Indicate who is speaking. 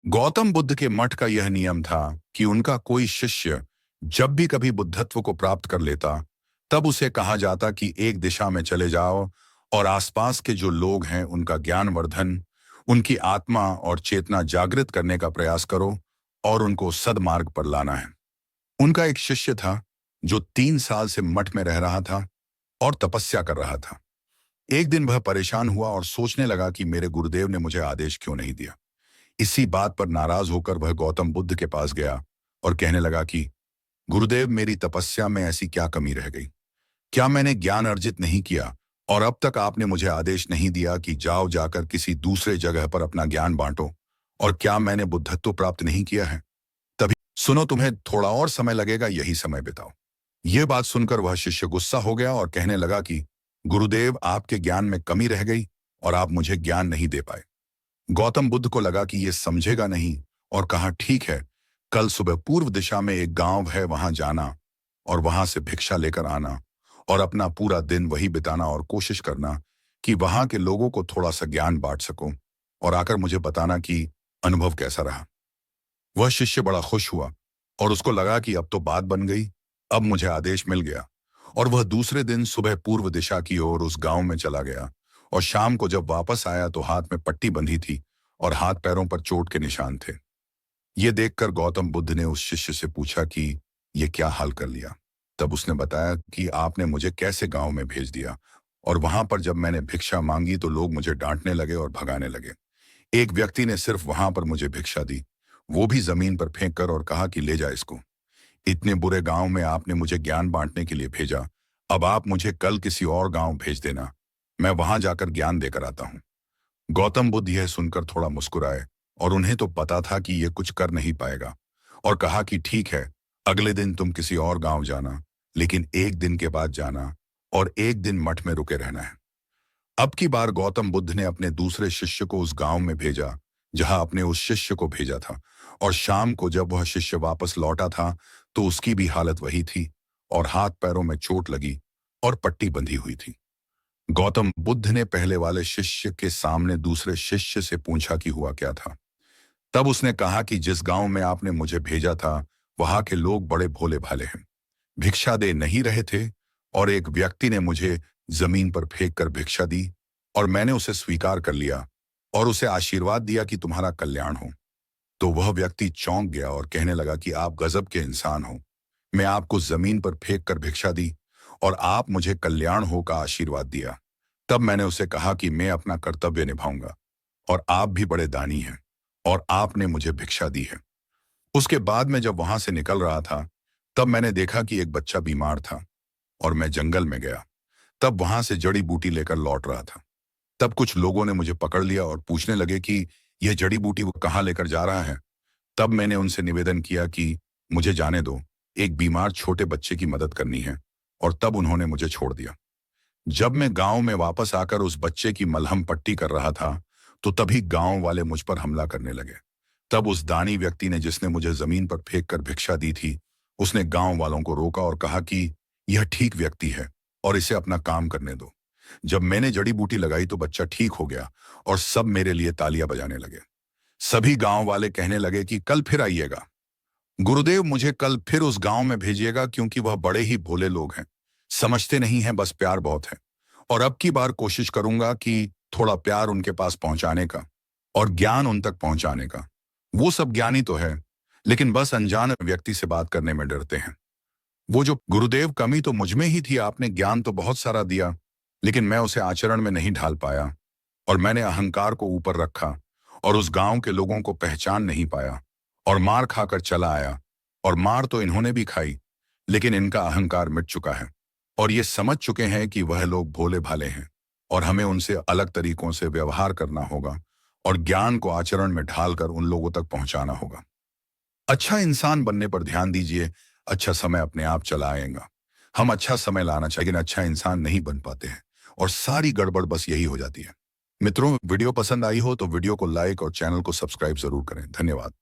Speaker 1: गौतम बुद्ध के मठ का यह नियम था कि उनका कोई शिष्य जब भी कभी बुद्धत्व को प्राप्त कर लेता, तब उसे कहा जाता कि एक दिशा में चले जाओ और आसपास के जो लोग हैं उनका ज्ञानवर्धन, उनकी आत्मा और चेतना जागृत करने का प्रयास करो और उनको सद्मार्ग पर लाना है। उनका एक शिष्य था जो 3 साल से मठ में रह रहा था और तपस्या कर रहा था। एक दिन वह परेशान हुआ और सोचने लगा कि मेरे गुरुदेव ने मुझे आदेश क्यों नहीं दिया। इसी बात पर नाराज होकर वह गौतम बुद्ध के पास गया और कहने लगा कि गुरुदेव, मेरी तपस्या में ऐसी क्या कमी रह गई? क्या मैंने ज्ञान अर्जित नहीं किया और अब तक आपने मुझे आदेश नहीं दिया कि जाओ जाकर किसी दूसरे जगह पर अपना ज्ञान बांटो? और क्या मैंने बुद्धत्व प्राप्त नहीं किया है? तभी सुनो, तुम्हें थोड़ा और समय लगेगा, यही समय बिताओ। यह बात सुनकर वह शिष्य गुस्सा हो गया और कहने लगा कि गुरुदेव, आपके ज्ञान में कमी रह गई और आप मुझे ज्ञान नहीं दे पाए। गौतम बुद्ध को लगा कि ये समझेगा नहीं और कहा, ठीक है, कल सुबह पूर्व दिशा में एक गांव है, वहां जाना और वहां से भिक्षा लेकर आना और अपना पूरा दिन वही बिताना और कोशिश करना कि वहां के लोगों को थोड़ा सा ज्ञान बांट सको और आकर मुझे बताना कि अनुभव कैसा रहा। वह शिष्य बड़ा खुश हुआ और उसको लगा कि अब तो बात बन गई, अब मुझे आदेश मिल गया। और वह दूसरे दिन सुबह पूर्व दिशा की ओर उस गांव में चला गया और शाम को जब वापस आया तो हाथ में पट्टी बंधी थी और हाथ पैरों पर चोट के निशान थे। ये देखकर गौतम बुद्ध ने उस शिष्य से पूछा कि ये क्या हाल कर लिया? तब उसने बताया कि आपने मुझे कैसे गांव में भेज दिया और वहां पर जब मैंने भिक्षा मांगी तो लोग मुझे डांटने लगे और भगाने लगे। एक व्यक्ति ने सिर्फ वहां पर मुझे भिक्षा दी, वो भी जमीन पर फेंक कर, और कहा कि ले जा इसको। इतने बुरे गांव में आपने मुझे ज्ञान बांटने के लिए भेजा, अब आप मुझे कल किसी और गांव भेज देना, मैं वहां जाकर ज्ञान देकर आता हूं। गौतम बुद्ध यह सुनकर थोड़ा मुस्कुराए और उन्हें तो पता था कि यह कुछ कर नहीं पाएगा, और कहा कि ठीक है, अगले दिन तुम किसी और गांव जाना, लेकिन एक दिन के बाद जाना और एक दिन मठ में रुके रहना है। अब की बार गौतम बुद्ध ने अपने दूसरे शिष्य को उस गांव में भेजा जहां अपने उस शिष्य को भेजा था, और शाम को जब वह शिष्य वापस लौटा था तो उसकी भी हालत वही थी और हाथ पैरों में चोट लगी और पट्टी बंधी हुई थी। गौतम बुद्ध ने पहले वाले शिष्य के सामने दूसरे शिष्य से पूछा कि हुआ क्या था। तब उसने कहा कि जिस गांव में आपने मुझे भेजा था वहां के लोग बड़े भोले भाले हैं, भिक्षा दे नहीं रहे थे, और एक व्यक्ति ने मुझे जमीन पर फेंक कर भिक्षा दी और मैंने उसे स्वीकार कर लिया और उसे आशीर्वाद दिया कि तुम्हारा कल्याण हो। तो वह व्यक्ति चौंक गया और कहने लगा कि आप गजब के इंसान हो, मैं आपको जमीन पर फेंक कर भिक्षा दी और आप मुझे कल्याण हो का आशीर्वाद दिया। तब मैंने उसे कहा कि मैं अपना कर्तव्य निभाऊंगा और आप भी बड़े दानी हैं और आपने मुझे भिक्षा दी है। उसके बाद मैं जब वहां से निकल रहा था तब मैंने देखा कि एक बच्चा बीमार था और मैं जंगल में गया, तब वहां से जड़ी बूटी लेकर लौट रहा था। तब कुछ लोगों ने मुझे पकड़ लिया और पूछने लगे कि यह जड़ी बूटी वो कहाँ लेकर जा रहा है। तब मैंने उनसे निवेदन किया कि मुझे जाने दो, एक बीमार छोटे बच्चे की मदद करनी है, और तब उन्होंने मुझे छोड़ दिया। जब मैं गांव में वापस आकर उस बच्चे की मलहम पट्टी कर रहा था तो तभी गांव वाले मुझ पर हमला करने लगे। तब उस दानी व्यक्ति ने, जिसने मुझे जमीन पर फेंक कर भिक्षा दी थी, उसने गांव वालों को रोका और कहा कि यह ठीक व्यक्ति है और इसे अपना काम करने दो। जब मैंने जड़ी बूटी लगाई तो बच्चा ठीक हो गया और सब मेरे लिए तालियां बजाने लगे। सभी गांव वाले कहने लगे कि कल फिर आइएगा, गुरुदेव मुझे कल फिर उस गांव में भेजिएगा, क्योंकि वह बड़े ही भोले लोग हैं, समझते नहीं हैं, बस प्यार बहुत है। और अब की बार कोशिश करूंगा कि थोड़ा प्यार उनके पास पहुंचाने का और ज्ञान उन तक पहुंचाने का। वो सब ज्ञानी तो है, लेकिन बस अनजान व्यक्ति से बात करने में डरते हैं। वो जो गुरुदेव कमी तो मुझ में ही थी, आपने ज्ञान तो बहुत सारा दिया, लेकिन मैं उसे आचरण में नहीं ढाल पाया और मैंने अहंकार को ऊपर रखा और उस गांव के लोगों को पहचान नहीं पाया और मार खाकर चला आया। और मार तो इन्होंने भी खाई, लेकिन इनका अहंकार मिट चुका है और ये समझ चुके हैं कि वह लोग भोले भाले हैं और हमें उनसे अलग तरीकों से व्यवहार करना होगा और ज्ञान को आचरण में ढालकर उन लोगों तक पहुंचाना होगा। अच्छा इंसान बनने पर ध्यान दीजिए, अच्छा समय अपने आप चला आएगा। हम अच्छा समय लाना चाहिए, लेकिन अच्छा इंसान नहीं बन पाते हैं और सारी गड़बड़ बस यही हो जाती है। मित्रों, वीडियो पसंद आई हो तो वीडियो को लाइक और चैनल को सब्सक्राइब जरूर करें। धन्यवाद।